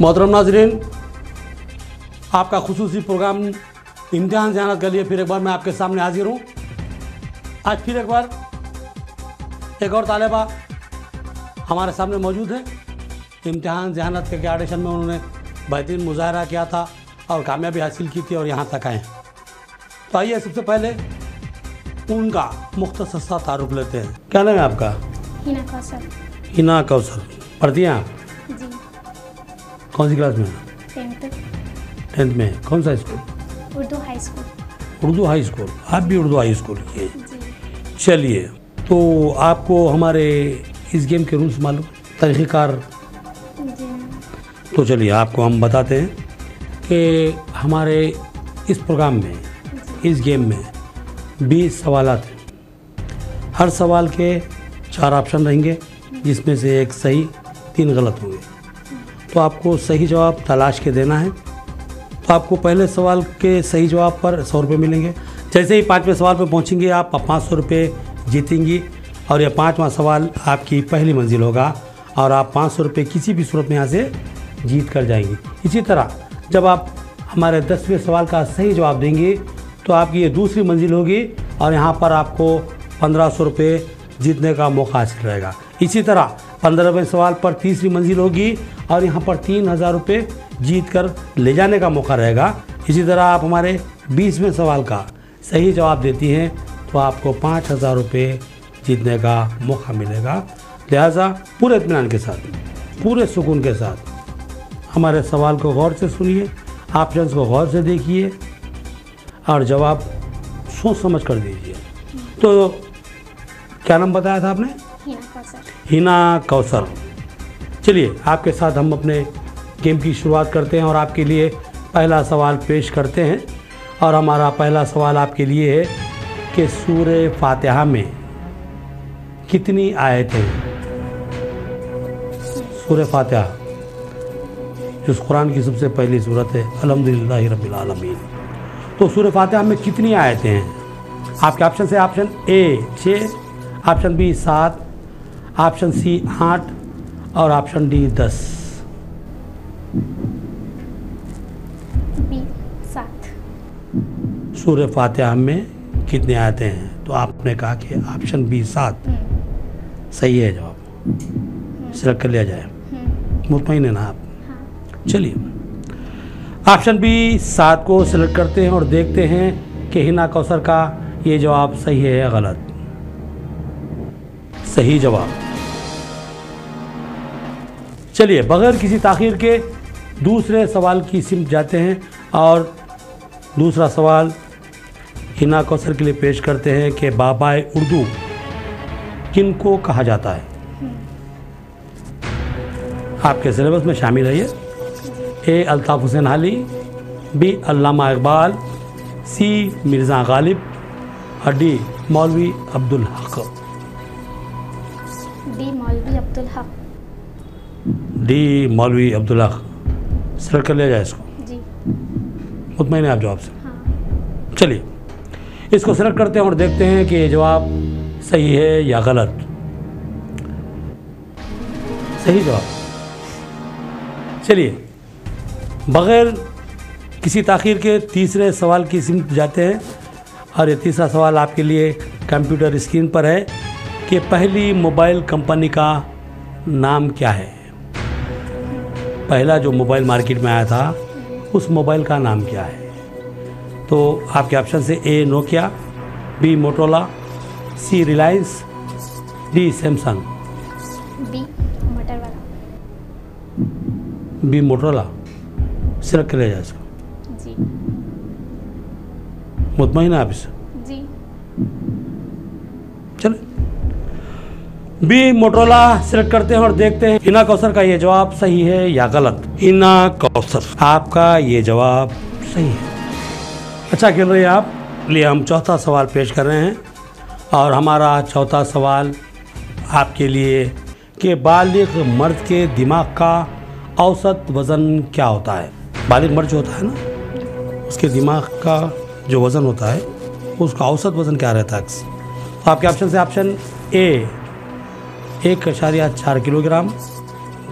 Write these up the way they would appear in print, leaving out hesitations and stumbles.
मोहतरम नाज़रीन, आपका खुसूसी प्रोग्राम इम्तिहान ज़हानत के लिए फिर एक बार मैं आपके सामने हाजिर हूँ। आज फिर एक बार एक और तालिबा हमारे सामने मौजूद है। इम्तिहान ज़हानत के ऑडिशन में उन्होंने बेहतरीन मुजाहरा किया था और कामयाबी हासिल की थी और यहाँ तक आए। तो आइए सबसे पहले उनका मुख्तसर सा तारुफ लेते हैं। क्या नाम है आपका? हिना कौसर। हिना कौसर, पढ़ती हैं आप? जी। कौन सी क्लास में? 10th में। कौन सा school? Urdu high school. Urdu high school. आप भी उर्दू हाई स्कूल की हैं? जी। चलिए, तो आपको हमारे इस गेम के रूल्स मालूम, तरीक़ेकार? जी। तो चलिए आपको हम बताते हैं कि हमारे इस प्रोग्राम में, इस गेम में 20 सवालात हैं। हर सवाल के 4 ऑप्शन रहेंगे, जिसमें से एक सही 3 गलत होंगे। तो आपको सही जवाब तलाश के देना है। तो आपको पहले सवाल के सही जवाब पर 100 रुपये मिलेंगे। जैसे ही 5वें सवाल पर पहुंचेंगे आप 500 रुपये जीतेंगी और यह 5वां सवाल आपकी पहली मंजिल होगा और आप 500 रुपये किसी भी सूरत में यहाँ से जीत कर जाएंगी। इसी तरह जब आप हमारे 10वें सवाल का सही जवाब देंगे तो आपकी ये दूसरी मंजिल होगी और यहाँ पर आपको 1500 रुपये जीतने का मौका हासिल रहेगा। इसी तरह 15वें सवाल पर तीसरी मंजिल होगी और यहाँ पर 3000 रुपये जीत कर ले जाने का मौका रहेगा। इसी तरह आप हमारे 20वें सवाल का सही जवाब देती हैं तो आपको 5000 रुपये जीतने का मौका मिलेगा। लिहाजा पूरे इत्मीनान के साथ, पूरे सुकून के साथ हमारे सवाल को गौर से सुनिए, ऑप्शंस को गौर से देखिए और जवाब सोच समझ कर दीजिए। तो क्या नाम बताया था आपने? हिना कौसर। हिना कौसर। चलिए आपके साथ हम अपने गेम की शुरुआत करते हैं और आपके लिए पहला सवाल पेश करते हैं। और हमारा पहला सवाल आपके लिए है कि सूरे फातिहा में कितनी आयतें हैं? सूरे फातिहा जो कुरान की सबसे पहली सूरत है, अल्हम्दुलिल्लाहि रब्बिल आलमीन। तो सूरे फातिहा में कितनी आयतें हैं? आपके ऑप्शन से option A 6, option B 7, option C 8 और ऑप्शन डी 10। बी 7। सूरे फातिहा में कितनी आयतें हैं? तो आपने कहा कि ऑप्शन बी 7 सही है जवाब। सिलेक्ट कर लिया जाए। मुतमईन है ना आप? चलिए ऑप्शन बी 7 को सिलेक्ट करते हैं और देखते हैं कि हिना कौसर का ये जवाब सही है या गलत। सही जवाब। चलिए बगैर किसी ताख़ीर के दूसरे सवाल की सिमत जाते हैं और दूसरा सवाल हिना कौसर के लिए पेश करते हैं कि बाबाए उर्दू किनको कहा जाता है? आपके सिलेबस में शामिल है ये। ए अल्ताफ़ हुसैन हाली, बी अल्लामा इकबाल, सी मिर्ज़ा गालिब और डी मौलवी अब्दुल हक। डी मौलवी अब्दुल हक। डी मौलवी अब्दुल हक। सिलेक्ट कर लिया जाए इसको। जी। मुतमईन है आप जवाब से? हाँ। चलिए इसको सिलेक्ट करते हैं और देखते हैं कि ये जवाब सही है या गलत। सही जवाब। चलिए बग़ैर किसी ताख़ीर के तीसरे सवाल की सिमत जाते हैं और ये तीसरा सवाल आपके लिए कंप्यूटर स्क्रीन पर है कि पहली मोबाइल कंपनी का नाम क्या है? पहला जो मोबाइल मार्केट में आया था उस मोबाइल का नाम क्या है? तो आपके ऑप्शन से A Nokia, B Motorola, C Reliance, D Samsung. B Motorola. B Motorola. Select कर लिया जाए इसको। जी। मुतमईन है आप इससे? जी। चले बी मोटोरोला सिलेक्ट करते हैं और देखते हैं हिना कौसर का ये जवाब सही है या गलत। हिना कौसर, आपका ये जवाब सही है। अच्छा खेल रही है आप। लिए हम चौथा सवाल पेश कर रहे हैं और हमारा चौथा सवाल आपके लिए कि बालिग मर्द के दिमाग का औसत वज़न क्या होता है? बालिग मर्द जो होता है ना, उसके दिमाग का जो वज़न होता है उसका औसत वज़न क्या रहता है? तो आपके ऑप्शन से option A 1.4 kilogram,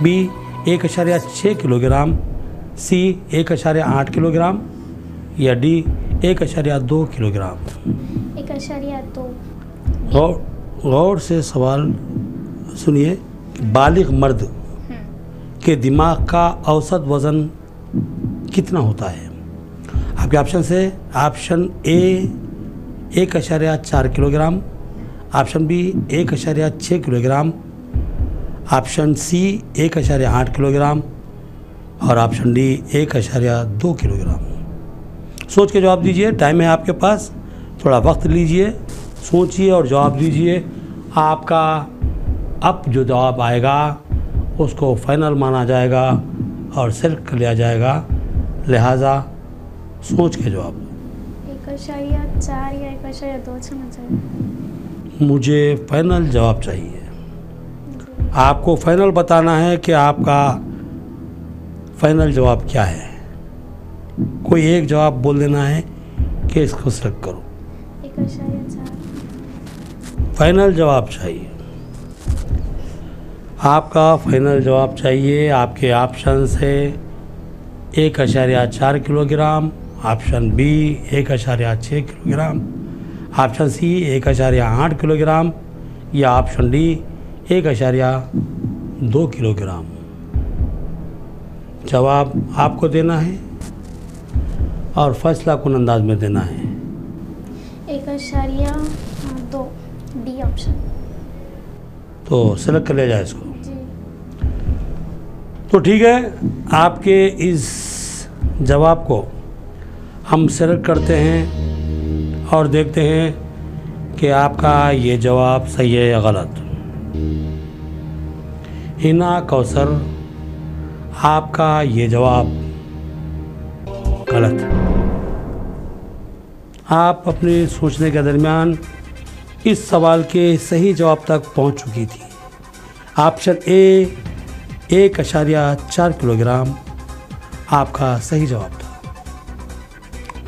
B 1.6 kilogram, C 1.8 kilogram या डी 1.2 किलोग्राम? 1.2। गौर से सवाल सुनिए। बालिग मर्द के दिमाग का औसत वज़न कितना होता है? आपके ऑप्शन से option A 1.4 kilogram, option B 1.6 kilogram, option C 1.8 kilogram और ऑप्शन डी 1.2 किलोग्राम। सोच के जवाब दीजिए, टाइम है आपके पास, थोड़ा वक्त लीजिए, सोचिए और जवाब दीजिए। आपका अब जो जवाब आएगा उसको फाइनल माना जाएगा और सेलेक्ट कर लिया जाएगा, लिहाजा सोच के जवाब दो। 1.4 या 1.2 होना चाहिए। मुझे फाइनल जवाब चाहिए। आपको फाइनल बताना है कि आपका फाइनल जवाब क्या है। कोई एक जवाब बोल देना है कि इसको सेलेक्ट करो। 1.4। फाइनल जवाब चाहिए। आपका फाइनल जवाब चाहिए। आपके ऑप्शन है 1.4 kilogram, option B 1.6 kilogram, option C 1.8 kilogram या ऑप्शन डी 1.2 किलोग्राम। जवाब आपको देना है और फैसला कौन अंदाज में देना है? 1.2 डी ऑप्शन। तो सेलेक्ट कर लिया जाए इसको। जी। तो ठीक है, आपके इस जवाब को हम सेलेक्ट करते हैं और देखते हैं कि आपका ये जवाब सही है या गलत। हिना कौसर, आपका ये जवाब गलत। आप अपने सोचने के दरमियान इस सवाल के सही जवाब तक पहुंच चुकी थी। ऑप्शन ए 1.4 किलोग्राम आपका सही जवाब था।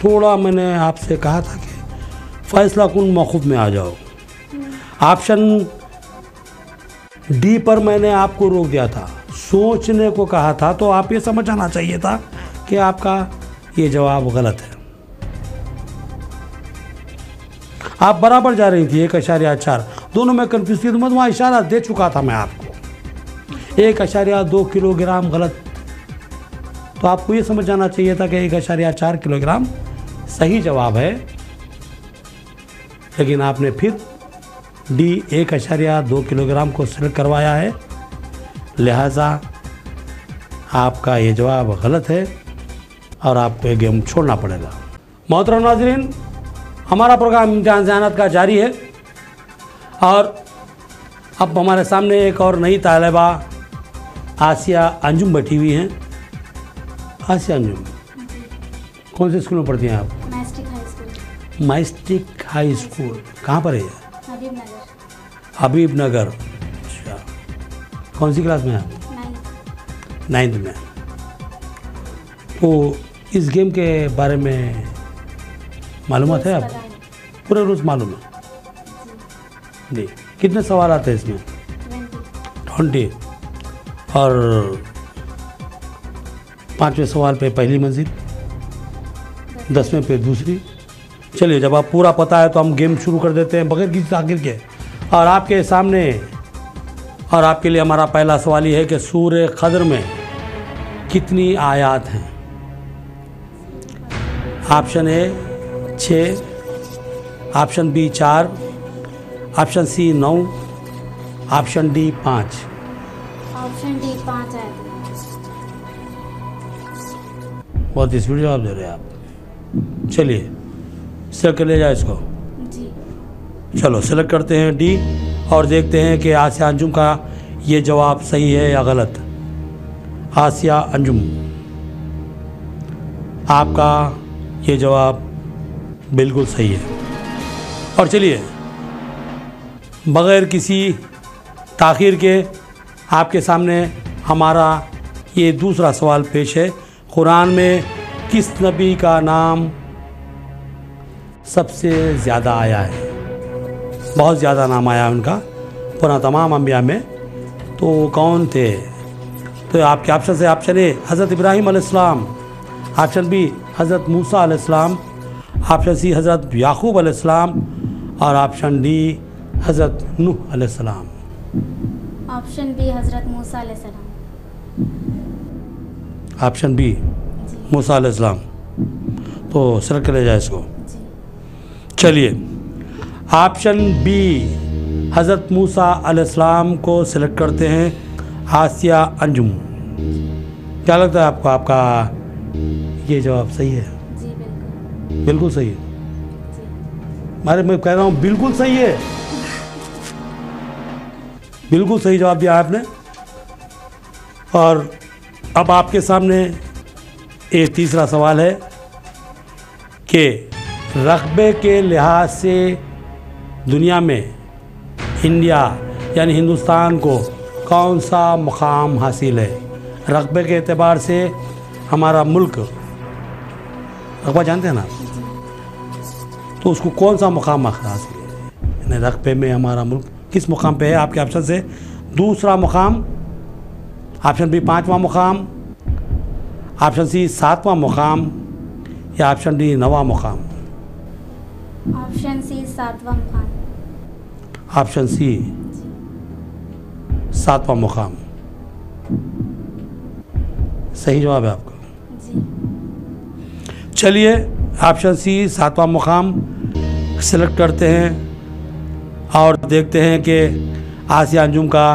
थोड़ा मैंने आपसे कहा था कि फैसला कुन मौक़ूफ़ में आ जाओ। ऑप्शन डी पर मैंने आपको रोक दिया था, सोचने को कहा था, तो आप ये समझ आना चाहिए था कि आपका ये जवाब गलत है। आप बराबर जा रही थी 1.4, दोनों में कंफ्यूज थी, तो मैं वहाँ इशारा दे चुका था मैं आपको। 1.2 किलोग्राम गलत, तो आपको ये समझ जाना चाहिए था कि 1.4 किलोग्राम सही जवाब है, लेकिन आपने फिर डी 1.2 किलोग्राम को सिलेक्ट करवाया है, लिहाजा आपका ये जवाब गलत है और आपको ये गेम छोड़ना पड़ेगा। मोहतरम नाज़रीन, हमारा प्रोग्राम इम्तिहान ज़हानत का जारी है और अब हमारे सामने एक और नई तालिबा आसिया अंजुम बैठी हुई हैं। आसिया अंजुम, कौन से स्कूल में पढ़ती हैं आप? Mastic high school. Mastic high school कहाँ पर है? हबीबनगर। हबीबनगर। अच्छा, कौन सी क्लास में आप? 9th में। तो इस गेम के बारे में मालूमात है आपको? पूरे रोज़ मालूम है जी। कितने सवाल आते हैं इसमें? 20। और 5वें सवाल पे पहली मंजिल, 10वें पे दूसरी। चलिए, जब आप पूरा पता है तो हम गेम शुरू कर देते हैं बगैर किसी ताख़ीर के। और आपके सामने और आपके लिए हमारा पहला सवाल ये है कि सूरह क़द्र में कितनी आयात हैं? Option A 6, option B 4, option C 9, option D 5। Option D 5 है। बहुत स्पीड जवाब दे रहे हैं आप। चलिए, सेलेक्ट कर लिया जाए इसको। जी। चलो, सेलेक्ट करते हैं डी और देखते हैं कि आसिया अंजुम का ये जवाब सही है या गलत। आसिया अंजुम, आपका ये जवाब बिल्कुल सही है। और चलिए, बग़ैर किसी ताख़ीर के आपके सामने हमारा ये दूसरा सवाल पेश है। कुरान में किस नबी का नाम सबसे ज़्यादा आया है? बहुत ज़्यादा नाम आया उनका पूरा तमाम अंबिया में, तो कौन थे? तो आपके ऑप्शन है ऑप्शन ए हज़रत इब्राहीम अलैहिस्सलाम, ऑप्शन बी हज़रत मूसा अलैहिस्सलाम, ऑप्शन सी हज़रत याकूब अलैहिस्सलाम और ऑप्शन डी हज़रत नूह अलैहिस्सलाम। ऑप्शन बी हज़रत मूसा अलैहिस्सलाम। ऑप्शन बी जी मूसा अलैहिस्सलाम। तो सेलेक्ट कर लिया जाए इसको। जी चलिए ऑप्शन बी हज़रत मूसा अलैहिस्सलाम को सिलेक्ट करते हैं आसिया अंजुम। क्या लगता है आपको, आपका ये जवाब सही है? जी बिल्कुल। बिल्कुल सही है। जी अरे मैं कह रहा हूँ बिल्कुल सही है, बिल्कुल सही जवाब दिया आपने। और अब आपके सामने एक तीसरा सवाल है कि रकबे के लिहाज से दुनिया में इंडिया यानी हिंदुस्तान को कौन सा मुकाम हासिल है? रकबे के एतबार से हमारा मुल्क, रकबा जानते हैं ना, तो उसको कौन सा मुकाम हासिल है? यानी रकबे में हमारा मुल्क किस मुकाम पे है? आपके ऑप्शन से दूसरा मुकाम, ऑप्शन बी 5वां मुकाम, ऑप्शन सी 7वां मुकाम या ऑप्शन डी 9वां मुकाम। ऑप्शन सी 7वां मुकाम। ऑप्शन सी 7वां मुकाम सही जवाब है आपका। जी चलिए ऑप्शन सी 7वां मुकाम सेलेक्ट करते हैं और देखते हैं कि आसिया अंजुम का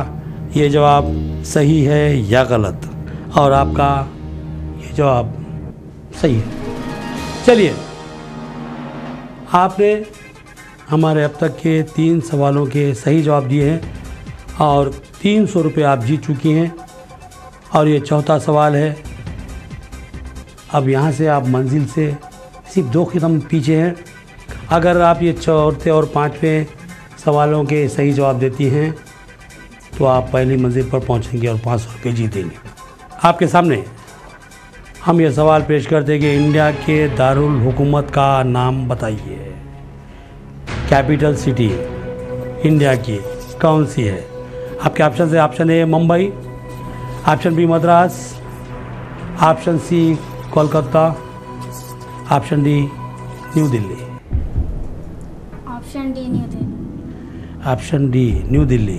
ये जवाब सही है या गलत। और आपका ये जवाब सही है। चलिए आपने हमारे अब तक के 3 सवालों के सही जवाब दिए हैं और 300 रुपये आप जीत चुकी हैं। और ये चौथा सवाल है। अब यहाँ से आप मंजिल से सिर्फ 2 कदम पीछे हैं। अगर आप ये चौथे और 5वें सवालों के सही जवाब देती हैं तो आप पहली मंजिल पर पहुँचेंगे और 500 रुपये जीतेंगे। आपके सामने हम ये सवाल पेश करते हैं कि इंडिया के दारुल हुकूमत का नाम बताइए। कैपिटल सिटी इंडिया की कौन सी है? आपके ऑप्शन है option A Mumbai, option B Madras, option C Kolkata, option D New Delhi. Option D New Delhi. Option D New Delhi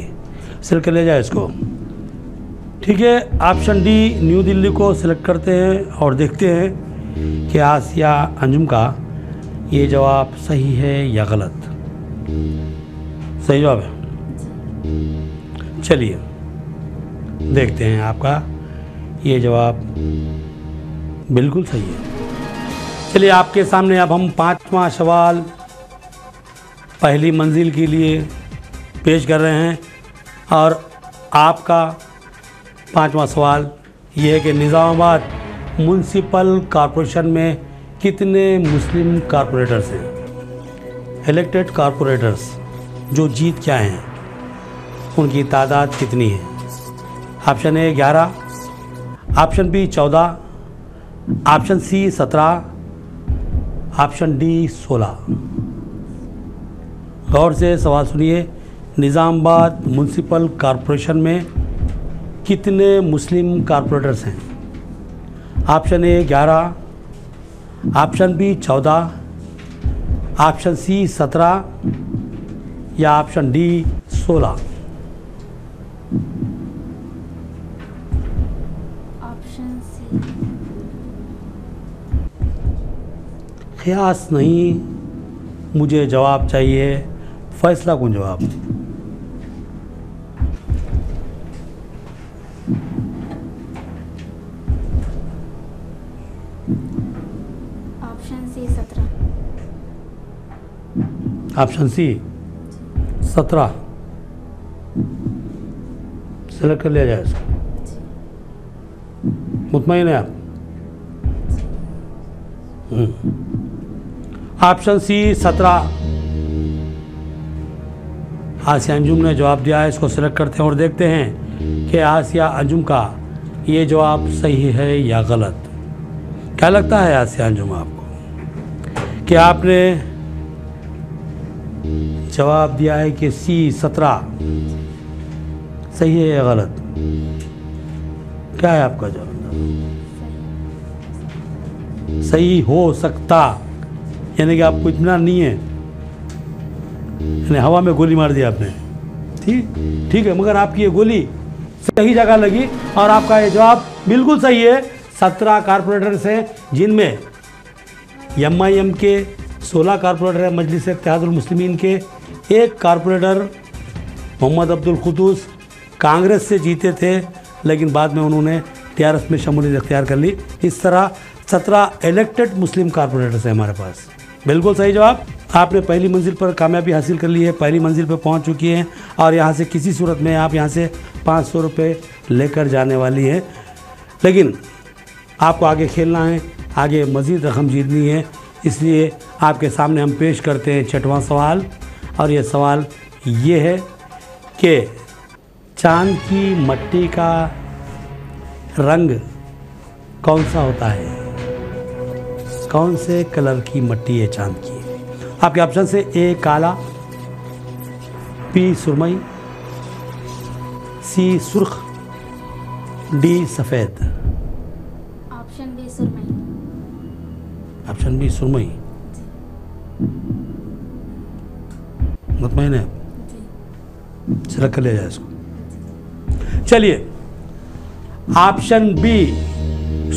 select कर लिया जाए इसको। ठीक है, ऑप्शन डी न्यू दिल्ली को सिलेक्ट करते हैं और देखते हैं कि आसिया अंजुम का ये जवाब सही है या गलत। सही जवाब है। चलिए देखते हैं आपका ये जवाब बिल्कुल सही है। चलिए आपके सामने अब हम 5वां सवाल पहली मंजिल के लिए पेश कर रहे हैं। और आपका 5वां सवाल ये है कि निज़ामाबाद म्युनिसिपल कॉरपोरेशन में कितने मुस्लिम कॉरपोरेटर्स हैं? इलेक्टेड कॉरपोरेटर्स जो जीत के आए हैं उनकी तादाद कितनी है? Option A 11, option B 14, option C 17, option D 16। गौर से सवाल सुनिए। निज़ामाबाद म्युनिसिपल कॉरपोरेशन में कितने मुस्लिम कॉरपोरेटर्स हैं? Option A 11, option B 14, option C 17 या ऑप्शन डी 16। Option C. ख़यास नहीं, मुझे जवाब चाहिए, फैसला कौन जवाब। Option C 17। Option C 17 select कर लिया जाए इसको। मुतमईन है आप? ऑप्शन सी 17 आसिया अंजुम ने जवाब दिया है। इसको सेलेक्ट करते हैं और देखते हैं कि आसिया अंजुम का ये जवाब सही है या गलत। क्या लगता है आसिया अंजुम आपको कि आपने जवाब दिया है कि सी 17 सही है या गलत? क्या है आपका जवाब? सही हो सकता, यानी कि आपको इतना नहीं है, यानी हवा में गोली मार दिया आपने। ठीक है, मगर आपकी ये गोली सही जगह लगी और आपका ये जवाब बिल्कुल सही है। 17 कारपोरेटर्स हैं, जिनमें MIM के 16 कारपोरेटर हैं, मजलिस इत्तेहादुल मुस्लिमीन के 1 कारपोरेटर मोहम्मद अब्दुल कुद्दूस कांग्रेस से जीते थे, लेकिन बाद में उन्होंने TRS में शमूलियत इख्तियार कर ली। इस तरह 17 इलेक्टेड मुस्लिम कारपोरेटर्स हैं हमारे पास। बिल्कुल सही जवाब। आपने पहली मंजिल पर कामयाबी हासिल कर ली है, पहली मंजिल पर पहुंच चुकी हैं और यहाँ से किसी सूरत में आप यहाँ से 500 रुपये लेकर जाने वाली हैं। लेकिन आपको आगे खेलना है, आगे मज़ीद रकम जीतनी है, इसलिए आपके सामने हम पेश करते हैं 6वां सवाल। और ये सवाल ये है कि चांद की मट्टी का रंग कौन सा होता है? कौन से कलर की मट्टी है चांद की? आपके ऑप्शन से A काला, B सुरमई, C सुर्ख, D सफ़ेद। ऑप्शन बी सुरमई। ऑप्शन बी सुरमई, मुतमईन है? सिलेक्ट कर लिया जाए इसको। चलिए, ऑप्शन बी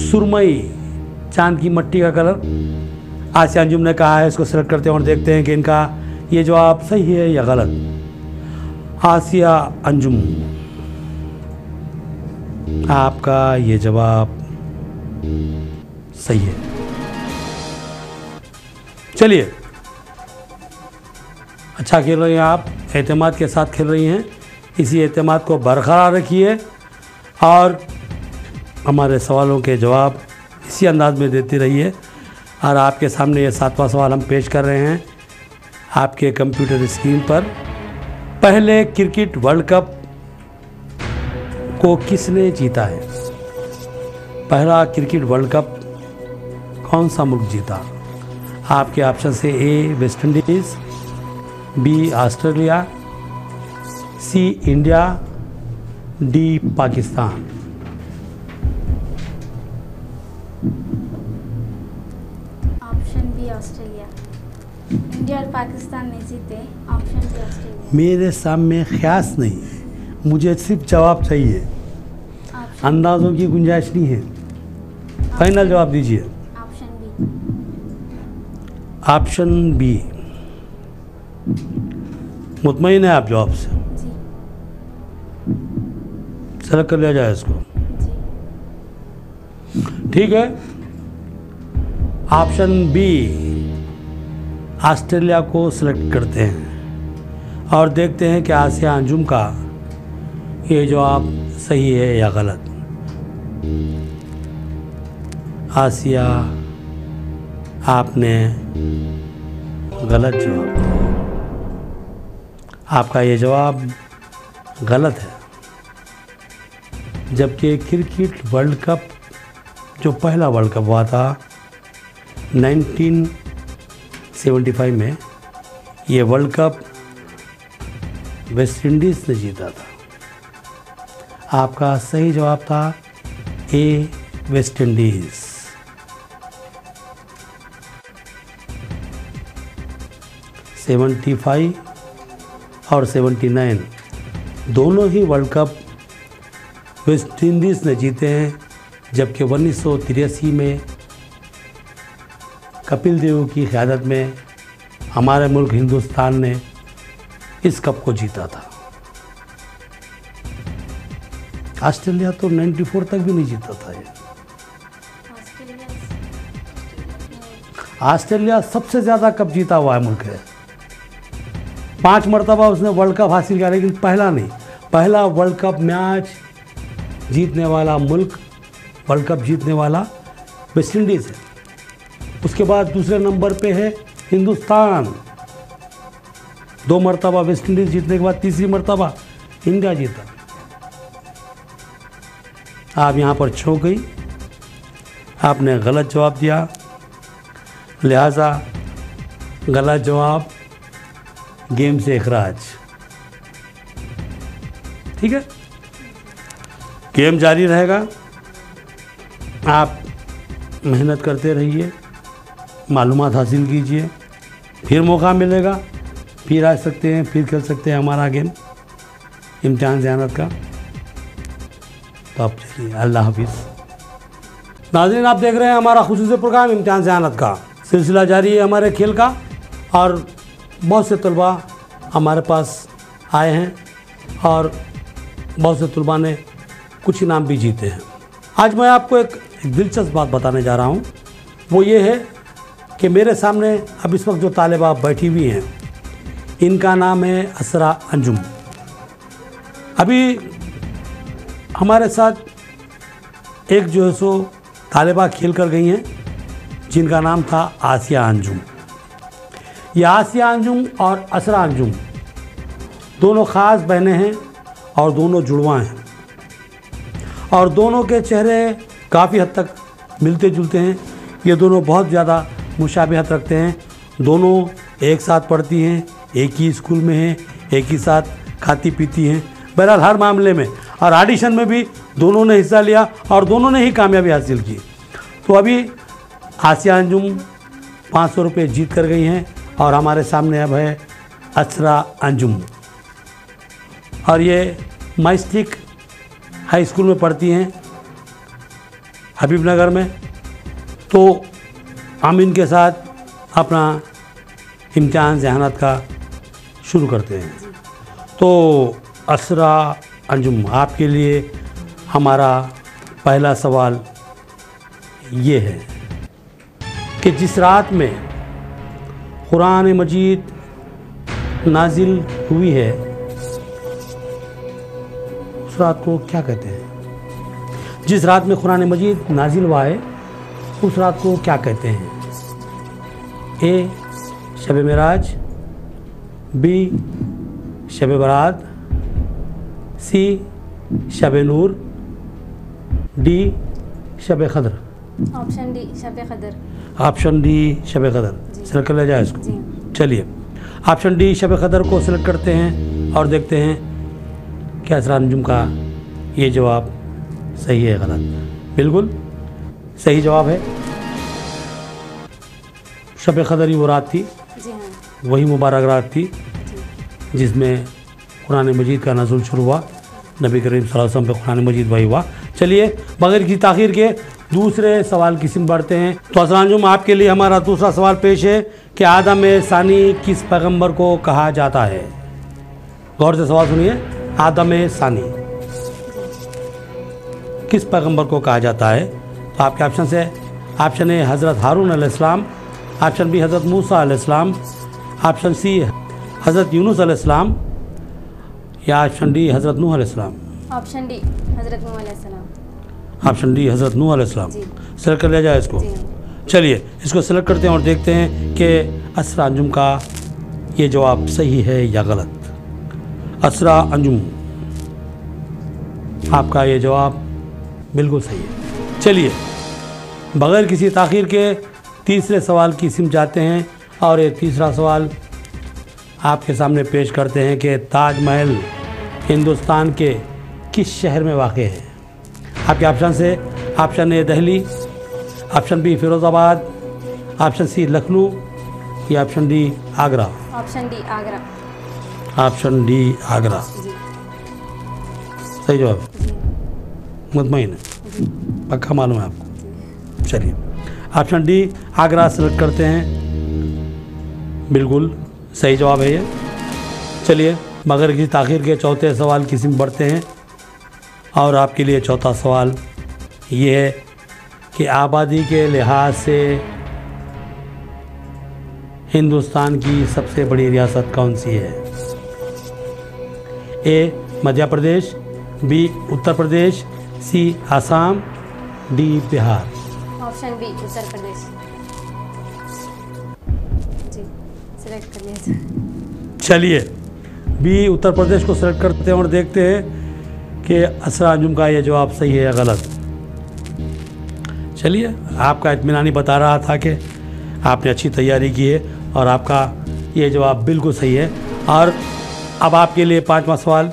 सुरमई चांद की मट्टी का कलर आसिया अंजुम ने कहा है। इसको सिलेक्ट करते हैं और देखते हैं कि इनका ये जवाब सही है या गलत। आसिया अंजुम, आपका ये जवाब सही है। चलिए, अच्छा खेल रही हैं आप, एतमाद के साथ खेल रही हैं। इसी एतमाद को बरकरार रखिए और हमारे सवालों के जवाब इसी अंदाज में देती रहिए। और आपके सामने ये 7वां सवाल हम पेश कर रहे हैं आपके कंप्यूटर स्क्रीन पर। पहले क्रिकेट वर्ल्ड कप को किसने जीता है? पहला क्रिकेट वर्ल्ड कप कौन सा मुल्क जीता? आपके ऑप्शन से A West Indies, B Australia, C India, D Pakistan. Option B Australia. India और पाकिस्तान नहीं जीते। Option B Australia. मेरे सामने ख्यास नहीं, मुझे सिर्फ जवाब चाहिए, अंदाज़ों की गुंजाइश नहीं है। फाइनल जवाब दीजिए। Option B. ऑप्शन बी, मुतमईन है आप जवाब से? जी। सेलेक्ट कर लिया जाए इसको। जी। ठीक है, ऑप्शन बी ऑस्ट्रेलिया को सिलेक्ट करते हैं और देखते हैं कि आसिया अंजुम का ये जवाब सही है या गलत। आसिया, आपने गलत जवाब दिया। आपका ये जवाब गलत है। जबकि क्रिकेट वर्ल्ड कप, जो पहला वर्ल्ड कप हुआ था 1975 में, ये वर्ल्ड कप वेस्ट इंडीज़ ने जीता था। आपका सही जवाब था A वेस्ट इंडीज़। '75 और 79 दोनों ही वर्ल्ड कप वेस्ट इंडीज़ ने जीते हैं, जबकि 1983 में कपिल देव की क़यादत में हमारे मुल्क हिंदुस्तान ने इस कप को जीता था। ऑस्ट्रेलिया तो 94 तक भी नहीं जीता था। ये ऑस्ट्रेलिया सबसे ज़्यादा कप जीता हुआ है मुल्क है। 5 मरतबा उसने वर्ल्ड कप हासिल किया, लेकिन पहला नहीं। पहला वर्ल्ड कप मैच जीतने वाला मुल्क, वर्ल्ड कप जीतने वाला वेस्ट इंडीज़ है। उसके बाद दूसरे नंबर पे है हिंदुस्तान, 2 मरतबा वेस्ट इंडीज़ जीतने के बाद तीसरी मरतबा इंडिया जीता। आप यहाँ पर चौंक गई, आपने गलत जवाब दिया, लिहाजा गलत जवाब गेम से इखराज। ठीक है, गेम जारी रहेगा। आप मेहनत करते रहिए, मालूमात हासिल कीजिए, फिर मौका मिलेगा, फिर आ सकते हैं, फिर खेल सकते हैं हमारा गेम इम्तिहान ज़ियानत का। तो आप चलिए, अल्लाह हाफिज़। नाज़रीन, आप देख रहे हैं हमारा खुसूसी प्रोग्राम इम्तिहान ज़ियानत का। सिलसिला जारी है हमारे खेल का और बहुत से तलबा हमारे पास आए हैं और बहुत से तलबा ने कुछ इनाम भी जीते हैं। आज मैं आपको एक दिलचस्प बात बताने जा रहा हूँ। वो ये है कि मेरे सामने अब इस वक्त जो तालिबा बैठी हुई हैं, इनका नाम है असरा अंजुम। अभी हमारे साथ एक जो है सो तालिबा खेल कर गई हैं जिनका नाम था आसिया अंजुम। ये आसिया अंजुम और असरा अंजुम दोनों ख़ास बहनें हैं और दोनों जुड़वा हैं और दोनों के चेहरे काफ़ी हद तक मिलते जुलते हैं। ये दोनों बहुत ज़्यादा मुशाबिहत रखते हैं। दोनों एक साथ पढ़ती हैं, एक ही स्कूल में हैं, एक ही साथ खाती पीती हैं। बहरहाल हर मामले में और ऑडिशन में भी दोनों ने हिस्सा लिया और दोनों ने ही कामयाबी हासिल की। तो अभी आसिया अंजुम 500 रुपये जीत कर गई हैं और हमारे सामने अब है असरा अंजुम और ये माइस्टिक हाई स्कूल में पढ़ती हैं हबीबनगर में। तो हम इनके साथ अपना इम्तिहान ज़ियानत का शुरू करते हैं। तो असरा अंजुम, आपके लिए हमारा पहला सवाल ये है कि जिस रात में कुरान मजीद नाजिल हुई है उस रात को क्या कहते हैं? जिस रात में कुरान मजीद नाजिल हुआ है उस रात को क्या कहते हैं? ए शब मेराज, बी शब बरात, सी शब नूर, डी शब क़द्र। ऑप्शन डी शब क़द्र। ऑप्शन डी शब क़द्र सेलेक्ट कर लिया जाए इसको। चलिए, ऑप्शन डी शब क़द्र को सिलेक्ट करते हैं और देखते हैं कि असरा अंजुम का ये जवाब सही है गलत। बिल्कुल सही जवाब है। शब क़द्र ही वो रात थी, जी हाँ, वही मुबारक रात थी जिसमें कुरान मजीद का नज़ुल शुरू हुआ। नबी करीम सल्लल्लाहु अलैहि वसल्लम पे कुरान मजीद वही हुआ। चलिए, बगैर किसी ताख़ीर के दूसरे सवाल की सिम बढ़ते हैं। तो असरा अंजुम, आपके लिए हमारा दूसरा सवाल पेश है कि आदम सानी किस पैगंबर को कहा जाता है? गौर से सवाल सुनिए। आदम सानी किस पैगंबर को कहा जाता है? तो आपके ऑप्शन से ऑप्शन ए हज़रत हारून अलैहिस्सलाम, ऑप्शन बी हज़रत मूसा अलैहिस्सलाम, ऑप्शन सी हज़रत यूनुस अलैहिस्सलाम या ऑप्शन डी हज़रत नूह अलैहिस्सलाम। ऑप्शन डी हज़रत नूह अलैहिस्सलाम। ऑप्शन डी हज़रत नूह अलैहिस्सलाम जी। सेलेक्ट कर लिया जाए इसको। जी। चलिए, इसको सेलेक्ट करते हैं और देखते हैं कि असरा अंजुम का ये जवाब सही है या गलत। असरा अंजुम, आपका ये जवाब बिल्कुल सही है। चलिए, बगैर किसी ताख़ीर के तीसरे सवाल की सिम जाते हैं और ये तीसरा सवाल आपके सामने पेश करते हैं कि ताजमहल हिंदुस्तान के किस शहर में वाक़ है? आपके ऑप्शन से option A Delhi, option B Firozabad, option C Lucknow या option D Agra. Option D Agra. Option D Agra ji. सही जवाब, जी। मुतमईन है, पक्का मालूम है आपको? चलिए, ऑप्शन डी आगरा सेलेक्ट करते हैं। बिल्कुल सही जवाब है ये। चलिए, बगैर किसी ताख़ीर के चौथे सवाल की सिम बढ़ते हैं और आपके लिए चौथा सवाल ये है कि आबादी के लिहाज से हिंदुस्तान की सबसे बड़ी रियासत कौन सी है? A Madhya Pradesh, B Uttar Pradesh, C Assam, D Bihar. Option B Uttar Pradesh. जी, सिलेक्ट कर लिया। चलिए, बी उत्तर प्रदेश को सेलेक्ट करते हैं और देखते हैं कि असरा अंजुम का ये जवाब सही है या गलत। चलिए, आपका इत्मीनानी बता रहा था कि आपने अच्छी तैयारी की है और आपका ये जवाब बिल्कुल सही है। और अब आपके लिए पांचवा सवाल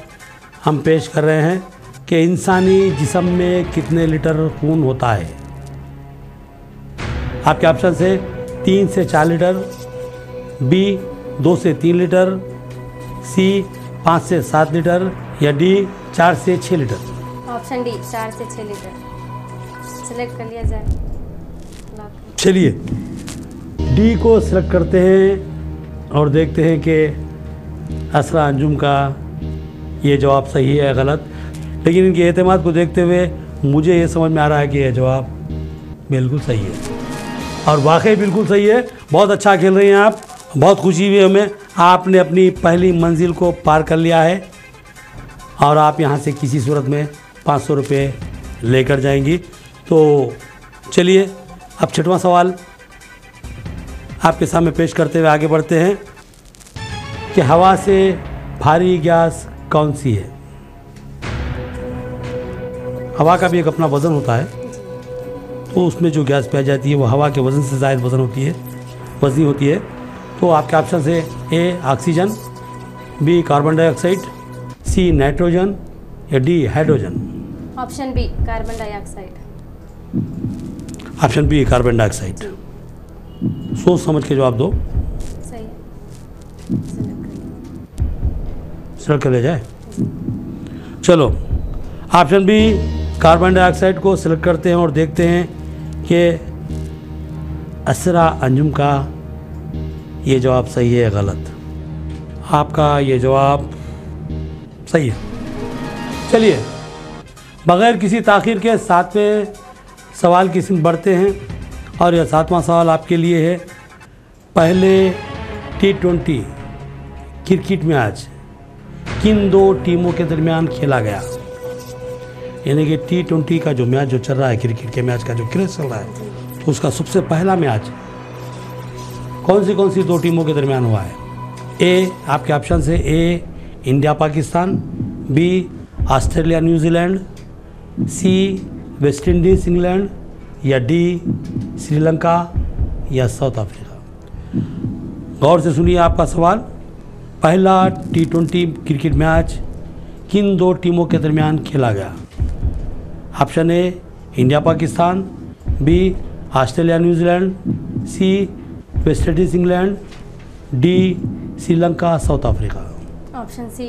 हम पेश कर रहे हैं कि इंसानी जिस्म में कितने लीटर खून होता है? आपके ऑप्शन से 3 से 4 लीटर, बी 2 से 3 लीटर, सी 5 से 7 लीटर या डी 4 से 6 लीटर। ऑप्शन डी 4 से 6 लीटर सिलेक्ट कर लिया जाए। लॉक। चलिए डी को सिलेक्ट करते हैं और देखते हैं कि असरा अंजुम का ये जवाब सही है या गलत। लेकिन इनके एतमाद को देखते हुए मुझे ये समझ में आ रहा है कि यह जवाब बिल्कुल सही है और वाकई बिल्कुल सही है। बहुत अच्छा खेल रही हैं आप, बहुत खुशी हुई हमें। आपने अपनी पहली मंजिल को पार कर लिया है और आप यहाँ से किसी सूरत में 500 रुपये लेकर जाएंगी। तो चलिए अब छठवां सवाल आपके सामने पेश करते हुए आगे बढ़ते हैं कि हवा से भारी गैस कौन सी है। हवा का भी एक अपना वज़न होता है, तो उसमें जो गैस पाई जाती है वो हवा के वज़न से ज़ायद वज़नी होती है। तो आपके ऑप्शन से A oxygen, B carbon dioxide, C nitrogen या D hydrogen. Option B carbon dioxide. Option B carbon dioxide. सोच समझ के जवाब दो। सही है, सिलेक्ट कर लिया जाए। चलो ऑप्शन बी कार्बन डाइऑक्साइड को सिलेक्ट करते हैं और देखते हैं कि असरा अंजुम का ये जवाब सही है या गलत। आपका ये जवाब सही है। चलिए बगैर किसी ताख़ीर के 7वें सवाल की सिंह बढ़ते हैं और यह 7वां सवाल आपके लिए है। पहले T20 क्रिकेट मैच किन 2 टीमों के दरमियान खेला गया? यानी कि T20 का जो मैच जो चल रहा है, क्रिकेट के मैच का जो क्रेज चल रहा है, तो उसका सबसे पहला मैच कौन सी 2 टीमों के दरमियान हुआ है? ए आपके ऑप्शन से A India Pakistan, B Australia New Zealand, C West Indies England या डी श्रीलंका या साउथ अफ्रीका। गौर से सुनिए आपका सवाल। पहला T20 क्रिकेट मैच किन 2 टीमों के दरमियान खेला गया? Option A India Pakistan, B Australia New Zealand, C West Indies England, D Sri Lanka South Africa. Option C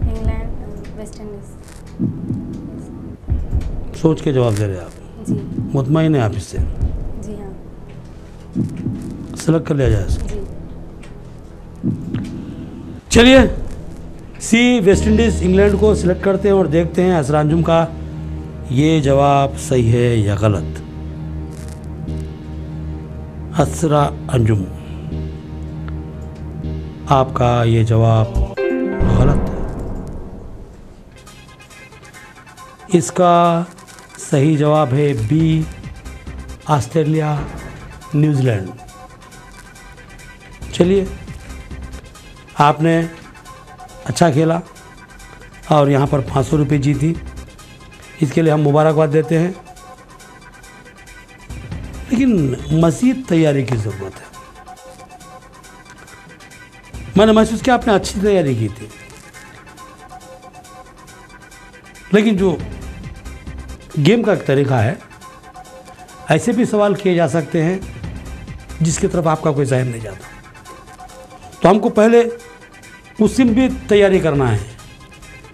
England West Indies. सोच के जवाब दे रहे हैं आप? जी मुतमईन है आप इससे? जी हाँ सेलेक्ट कर लिया जाए इसको। जी। चलिए सी वेस्ट इंडीज़ इंग्लैंड को सिलेक्ट करते हैं और देखते हैं असरा अंजुम का ये जवाब सही है या गलत। असरा अंजुम आपका ये जवाब गलत है। इसका सही जवाब है बी ऑस्ट्रेलिया न्यूजीलैंड। चलिए आपने अच्छा खेला और यहाँ पर 500 रुपये जीती, इसके लिए हम मुबारकबाद देते हैं। लेकिन मज़ीद तैयारी की ज़रूरत है। मैंने महसूस किया आपने अच्छी तैयारी की थी, लेकिन जो गेम का एक तरीका है, ऐसे भी सवाल किए जा सकते हैं जिसकी तरफ आपका कोई ज़हन नहीं जाता। तो हमको पहले उससे भी तैयारी करना है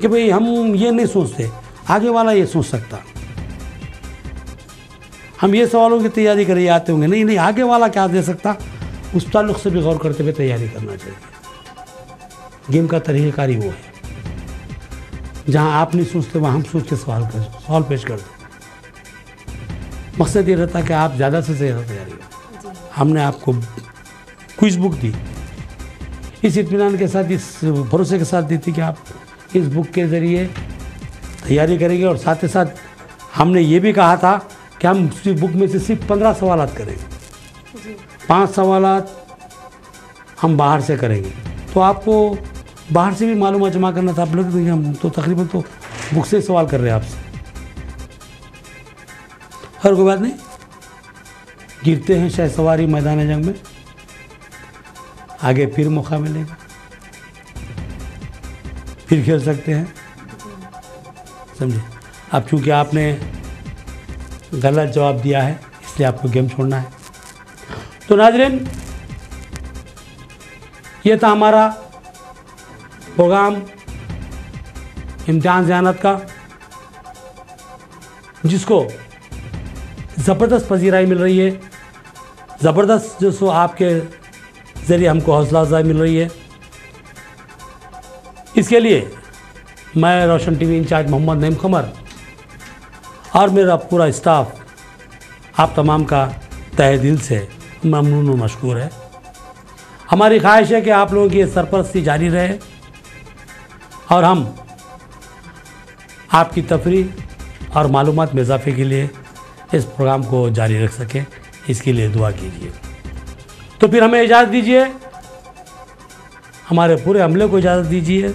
कि भाई हम ये नहीं सोचते आगे वाला ये सोच सकता, हम ये सवालों की तैयारी करिए आते होंगे, नहीं आगे वाला क्या दे सकता, उस ताल्लुक़ से भी गौर करते हुए तैयारी करना चाहिए। गेम का तरीक़ाकारी वो है, जहाँ आप नहीं सोचते वहाँ हम सोच के सवाल पेश कर दें। मकसद ये रहता है कि आप ज़्यादा से ज़्यादा तैयारी करें। हमने आपको क्विज़ बुक दी, इस इत्मीनान के साथ, इस भरोसे के साथ दी थी कि आप इस बुक के ज़रिए तैयारी करेंगे, और साथ ही साथ हमने ये भी कहा था कि हम उस बुक में से सिर्फ 15 सवालात करेंगे, 5 सवालात हम बाहर से करेंगे। तो आपको बाहर से भी मालूमात जमा करना था। आप लोग हम तो तकरीबन तो बुक से सवाल कर रहे हैं आपसे। हर कोई बात नहीं, गिरते हैं शायद सवारी मैदान जंग में, आगे फिर मौका मिलेगा, फिर खेल सकते हैं, समझे। अब चूँकि आपने गलत जवाब दिया है, इसलिए आपको गेम छोड़ना है। तो नाज़रीन, ये था हमारा प्रोग्राम इम्तिहान ज़हानत का, जिसको ज़बरदस्त पजीराई मिल रही है, ज़बरदस्त जो सो आपके ज़रिए हमको हौसला अफजाई मिल रही है। इसके लिए मैं रोशन टीवी इंचार्ज मोहम्मद नईम कमर और मेरा पूरा स्टाफ आप तमाम का तहे दिल से ममनून और मशकूर है। हमारी ख्वाहिश है कि आप लोगों की ये सरपरस्ती जारी रहे और हम आपकी तफरीह और मालूमात में इजाफे के लिए इस प्रोग्राम को जारी रख सकें, इसके लिए दुआ कीजिए। तो फिर हमें इजाज़त दीजिए, हमारे पूरे अमले को इजाज़त दीजिए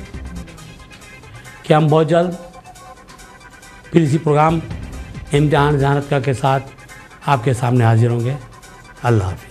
कि हम बहुत जल्द फिर इसी प्रोग्राम इम्तिहान ज़हानत का के साथ आपके सामने हाजिर होंगे। अल्लाह हाफ़िज़।